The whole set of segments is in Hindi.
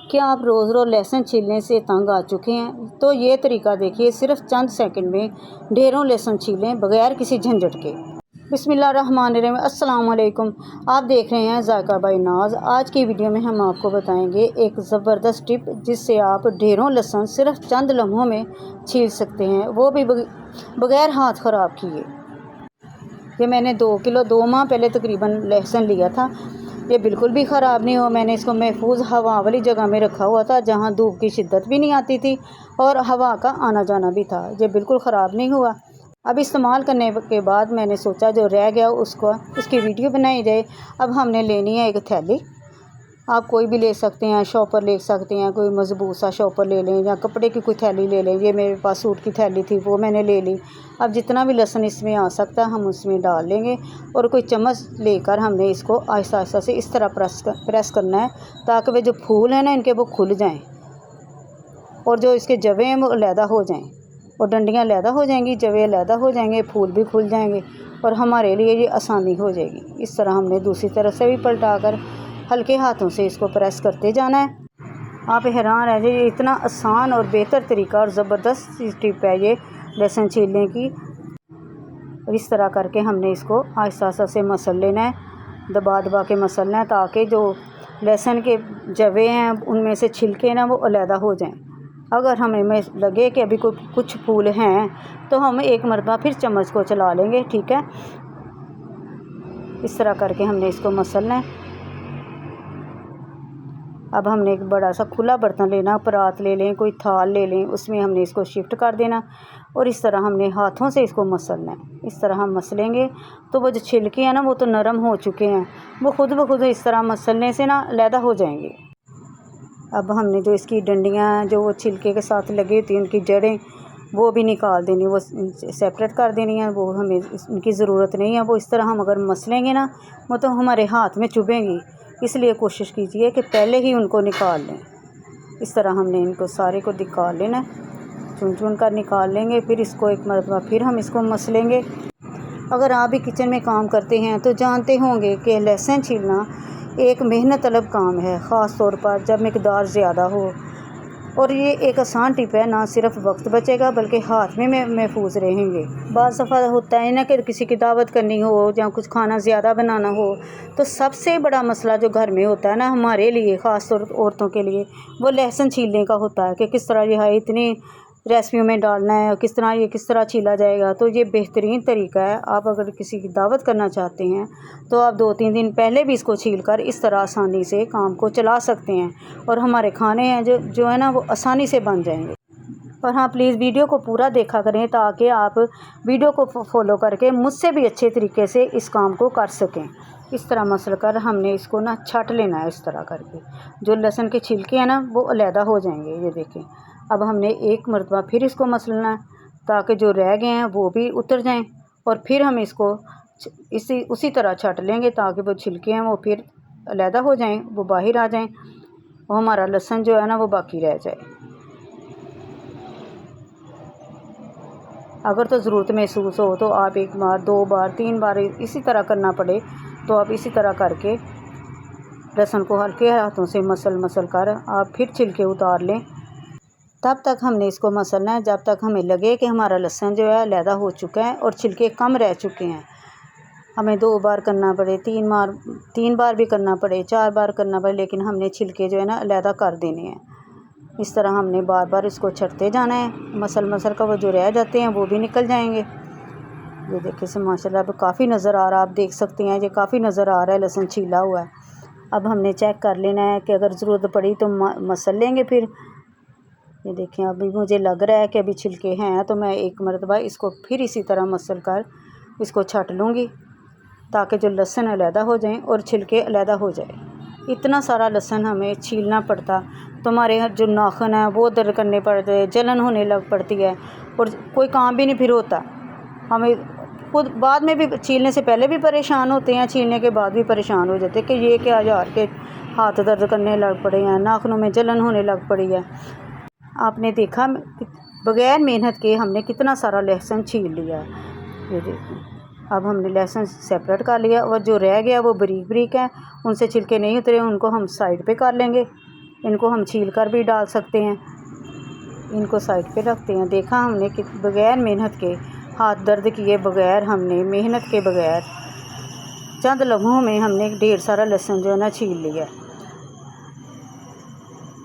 क्या आप रोज़ रोज़ लहसुन छीलने से तंग आ चुके हैं? तो ये तरीका देखिए, सिर्फ चंद सेकंड में ढेरों लहसुन छीलें बगैर किसी झंझट के। बिस्मिल्लाहिर्रहमानिर्रहीम। अस्सलाम वालेकुम। आप देख रहे हैं ज़ायका बाय नाज। आज की वीडियो में हम आपको बताएंगे एक ज़बरदस्त टिप जिससे आप ढेरों लहसुन सिर्फ चंद लम्हों में छील सकते हैं, वो भी बगैर हाथ ख़राब किए। ये मैंने 2 किलो 2 माह पहले तकरीबन लहसुन लिया था। ये बिल्कुल भी ख़राब नहीं हुआ। मैंने इसको महफूज हवा वाली जगह में रखा हुआ था जहाँ धूप की शिद्दत भी नहीं आती थी और हवा का आना जाना भी था। ये बिल्कुल ख़राब नहीं हुआ। अब इस्तेमाल करने के बाद मैंने सोचा जो रह गया उसकी वीडियो बनाई जाए। अब हमने लेनी है एक थैली। आप कोई भी ले सकते हैं, शॉपर ले सकते हैं, कोई मजबूत सा शॉपर ले लें या कपड़े की कोई थैली ले लें। ये मेरे पास सूट की थैली थी, वो मैंने ले ली। अब जितना भी लहसुन इसमें आ सकता है हम उसमें डाल लेंगे और कोई चम्मच लेकर हमने इसको आहिस्ता आहिस्ता से इस तरह प्रेस करना है ताकि वे जो फूल हैं ना इनके वो खुल जाएँ और जो इसके जवे हैं वो अलहदा हो जाएँ और डंडियाँ अलहदा हो जाएंगी, जवे अलहदा हो जाएंगे, फूल भी खुल जाएंगे और हमारे लिए ये आसानी हो जाएगी। इस तरह हमने दूसरी तरफ से भी पलटाकर हल्के हाथों से इसको प्रेस करते जाना है। आप हैरान रह जाइए, इतना आसान और बेहतर तरीका और ज़बरदस्त टिप है ये लहसुन छीलने की। और इस तरह करके हमने इसको आहिस्ता आहिस्ता से मसल लेना है, दबा दबा के मसलना है ताकि जो लहसुन के जवे हैं उनमें से छिलके ना वो अलहदा हो जाएं। अगर हमें लगे कि अभी कुछ फूल हैं तो हम एक मरतबा फिर चम्मच को चला लेंगे, ठीक है। इस तरह करके हमने इसको मसलना है। अब हमने एक बड़ा सा खुला बर्तन लेना, परात ले लें, कोई थाल ले लें, उसमें हमने इसको शिफ्ट कर देना और इस तरह हमने हाथों से इसको मसलना है। इस तरह हम मसलेंगे तो वो जो छिलके हैं ना वो तो नरम हो चुके हैं, वो खुद ब खुद इस तरह मसलने से ना अलहदा हो जाएंगे। अब हमने जो इसकी डंडियाँ जो वो छिलके के साथ लगी होती हैं उनकी जड़ें वो भी निकाल देनी, वो सेपरेट कर देनी है, वो हमें इनकी ज़रूरत नहीं है। वो इस तरह हम अगर मसलेंगे ना वो तो हमारे हाथ में चुभेंगी, इसलिए कोशिश कीजिए कि पहले ही उनको निकाल लें। इस तरह हमने इनको सारे को निकाल लेना, चुन चुन कर निकाल लेंगे। फिर इसको एक मरतबा फिर हम इसको मसलेंगे। अगर आप भी किचन में काम करते हैं तो जानते होंगे कि लहसुन छीलना एक मेहनत तलब काम है, ख़ास तौर पर जब मकदार ज़्यादा हो। और ये एक आसान टिप है, ना सिर्फ वक्त बचेगा बल्कि हाथ में महफूज रहेंगे। बाज़ दफ़ा होता है ना कि किसी की दावत करनी हो या कुछ खाना ज़्यादा बनाना हो तो सबसे बड़ा मसला जो घर में होता है ना हमारे लिए, ख़ास तौर औरतों के लिए, वो लहसुन छीलने का होता है कि किस तरह ये है इतनी रेसिपियों में डालना है, किस तरह छीला जाएगा। तो ये बेहतरीन तरीका है। आप अगर किसी की दावत करना चाहते हैं तो आप 2-3 दिन पहले भी इसको छील कर इस तरह आसानी से काम को चला सकते हैं और हमारे खाने हैं जो है ना वो आसानी से बन जाएंगे। और हाँ, प्लीज़ वीडियो को पूरा देखा करें ताकि आप वीडियो को फॉलो करके मुझसे भी अच्छे तरीके से इस काम को कर सकें। इस तरह मसल कर हमने इसको ना छाट लेना है। इस तरह करके जो लहसुन के छिलके हैं ना वो अलहदा हो जाएंगे। ये देखें, अब हमने एक मरतबा फिर इसको मसलना है ताकि जो रह गए हैं वो भी उतर जाएं और फिर हम इसको उसी तरह छाट लेंगे ताकि वो छिलके हैं वो फिर अलहदा हो जाएं, वो बाहर आ जाएं और हमारा लहसुन जो है ना वो बाकी रह जाए। अगर तो ज़रूरत महसूस हो तो आप 1 बार 2 बार 3 बार इसी तरह करना पड़े तो आप इसी तरह करके लहसुन को हल्के हाथों से मसल कर आप फिर छिलके उतार लें। तब तक हमने इसको मसलना है जब तक हमें लगे कि हमारा लहसुन जो है अलहदा हो चुका है और छिलके कम रह चुके हैं। हमें 2 बार करना पड़े, 3 बार भी करना पड़े, 4 बार करना पड़े, लेकिन हमने छिलके जो है ना अलहदा कर देने हैं। इस तरह हमने बार बार इसको छटते जाना है। मसल का वो जो रह जाते हैं वो भी निकल जाएंगे। ये देखिए से माशाल्लाह अब काफ़ी नज़र आ रहा है, आप देख सकते हैं ये काफ़ी नज़र आ रहा है लहसुन छीला हुआ है। अब हमने चेक कर लेना है कि अगर ज़रूरत पड़ी तो मसल लेंगे फिर। ये देखें, अभी मुझे लग रहा है कि अभी छिलके हैं तो मैं एक मरतबा इसको फिर इसी तरह मसल कर इसको छट लूँगी ताकि जो लहसुन अलहदा हो जाएं और छिलके अलहदा हो जाए। इतना सारा लहसुन हमें छीलना पड़ता तो हमारे जो नाखून हैं वो दर्द करने पड़ते हैं, जलन होने लग पड़ती है और कोई काम भी नहीं फिर होता। हमें खुद बाद में भी छीलने से पहले भी परेशान होते हैं, छीलने के बाद भी परेशान हो जाते हैं कि ये क्या यार के हाथ दर्द करने लग पड़े हैं, नाखूनों में जलन होने लग पड़ी है। आपने देखा बग़ैर मेहनत के हमने कितना सारा लहसुन छील लिया है। ये देखिए, अब हमने लहसुन सेपरेट कर लिया और जो रह गया वो बारीक बारीक है, उनसे छिलके नहीं उतरे, उनको हम साइड पे कर लेंगे। इनको हम छील कर भी डाल सकते हैं। इनको साइड पे रखते हैं। देखा हमने कि बग़ैर मेहनत के, हाथ दर्द किए बग़ैर, हमने मेहनत के बग़ैर चंद लम्हों में हमने ढेर सारा लहसुन जो है ना छील लिया।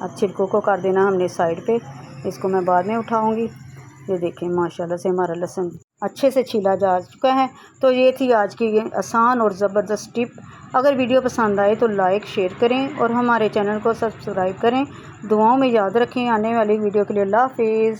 अब छिलकों को कर देना हमने साइड पे, इसको मैं बाद में उठाऊंगी। ये देखें माशाल्लाह से हमारा लहसुन अच्छे से छीला जा चुका है। तो ये थी आज की ये आसान और ज़बरदस्त टिप। अगर वीडियो पसंद आए तो लाइक शेयर करें और हमारे चैनल को सब्सक्राइब करें। दुआओं में याद रखें। आने वाली वीडियो के लिए अल्लाह हाफिज़।